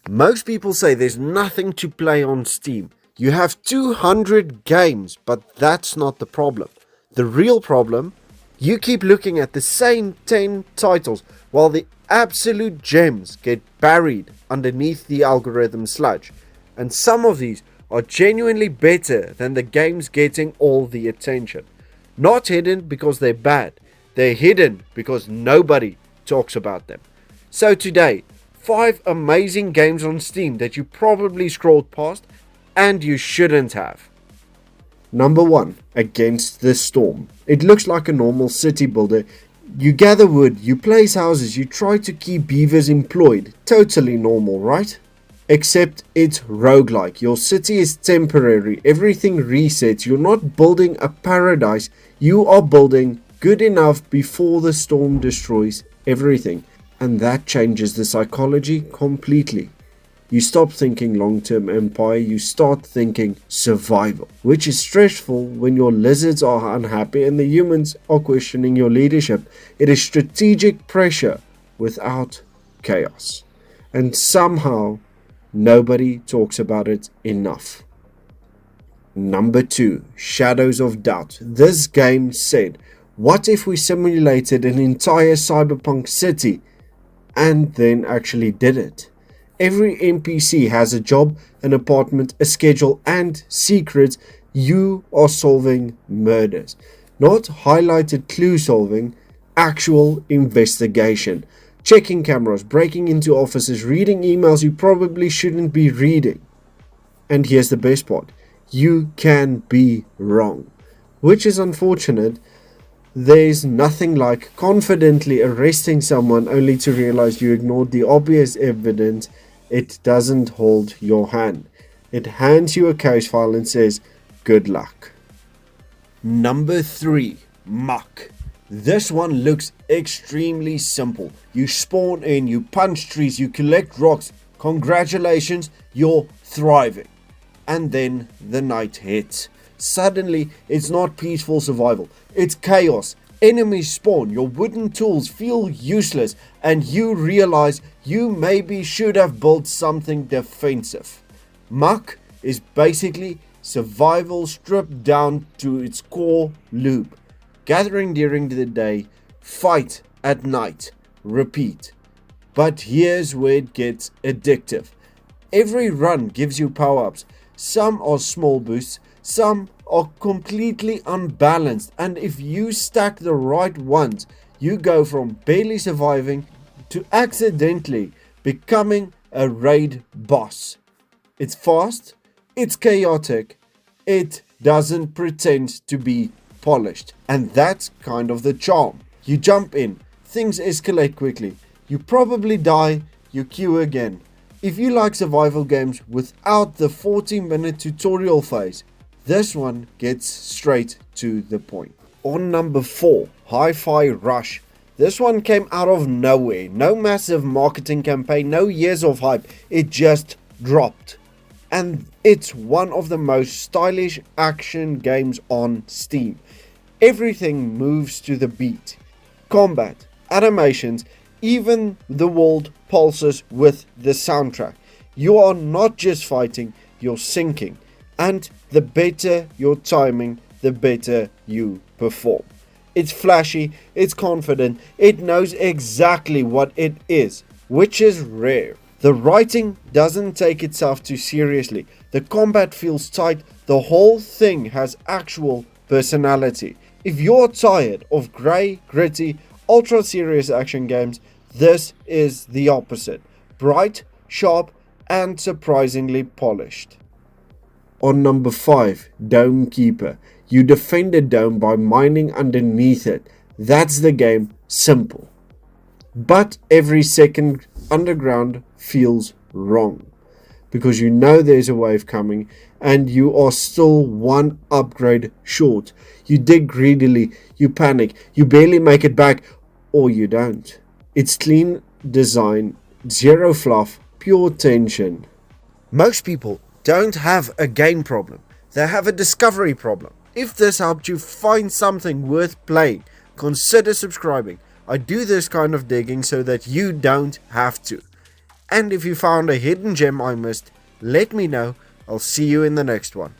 Most people say there's nothing to play on Steam. You have 200 games, but that's not the problem. The real problem, you keep looking at the same 10 titles while the absolute gems get buried underneath the algorithm sludge. And some of these are genuinely better than the games getting all the attention. Not hidden because they're bad, they're hidden because nobody talks about them. So today, 5 amazing games on Steam that you probably scrolled past and you shouldn't have. Number 1, Against the Storm. It looks like a normal city builder. You gather wood, you place houses, you try to keep beavers employed. Totally normal, right? Except it's roguelike. Your city is temporary, everything resets. You're not building a paradise, you are building good enough before the storm destroys everything. And that changes the psychology completely. You stop thinking long-term empire, you start thinking survival, which is stressful when your lizards are unhappy and the humans are questioning your leadership. It is strategic pressure without chaos. And somehow, nobody talks about it enough. Number 2, Shadows of Doubt. This game said, what if we simulated an entire cyberpunk city and then actually did it? Every NPC has a job, an apartment, a schedule, and secrets. You are solving murders. Not highlighted clue solving, actual investigation. Checking cameras, breaking into offices, reading emails you probably shouldn't be reading. And here's the best part. You can be wrong. Which is unfortunate. There's nothing like confidently arresting someone only to realize you ignored the obvious evidence. It doesn't hold your hand. It hands you a case file and says, good luck. Number 3, Muck. This one looks extremely simple. You spawn in, you punch trees, you collect rocks. Congratulations, you're thriving. And then the night hits. Suddenly, it's not peaceful survival. It's chaos. Enemies spawn, your wooden tools feel useless, and you realize you maybe should have built something defensive. Muck is basically survival stripped down to its core loop. Gathering during the day, fight at night, repeat. But here's where it gets addictive. Every run gives you power-ups. Some are small boosts, some are completely unbalanced, and if you stack the right ones, you go from barely surviving to accidentally becoming a raid boss. It's fast, it's chaotic, it doesn't pretend to be polished, and that's kind of the charm. You jump in, things escalate quickly, you probably die, you queue again. If you like survival games without the 40-minute tutorial phase, this one gets straight to the point. On number 4, Hi-Fi Rush. This one came out of nowhere. No massive marketing campaign, no years of hype. It just dropped. And it's one of the most stylish action games on Steam. Everything moves to the beat. Combat, animations, even the world pulses with the soundtrack. You are not just fighting, you're sinking. And the better your timing, the better you perform. It's flashy, it's confident, it knows exactly what it is, which is rare. The writing doesn't take itself too seriously. The combat feels tight, the whole thing has actual personality. If you're tired of grey, gritty, ultra serious action games, this is the opposite. Bright, sharp, and surprisingly polished. On number 5, Dome Keeper. You defend a dome by mining underneath it. That's the game, simple. But every second underground feels wrong. Because you know there's a wave coming and you are still one upgrade short. You dig greedily, you panic, you barely make it back, or you don't. It's clean design, zero fluff, pure tension. Most people don't have a game problem, they have a discovery problem. If this helped you find something worth playing, consider subscribing. I do this kind of digging so that you don't have to. And if you found a hidden gem I missed, let me know. I'll see you in the next one.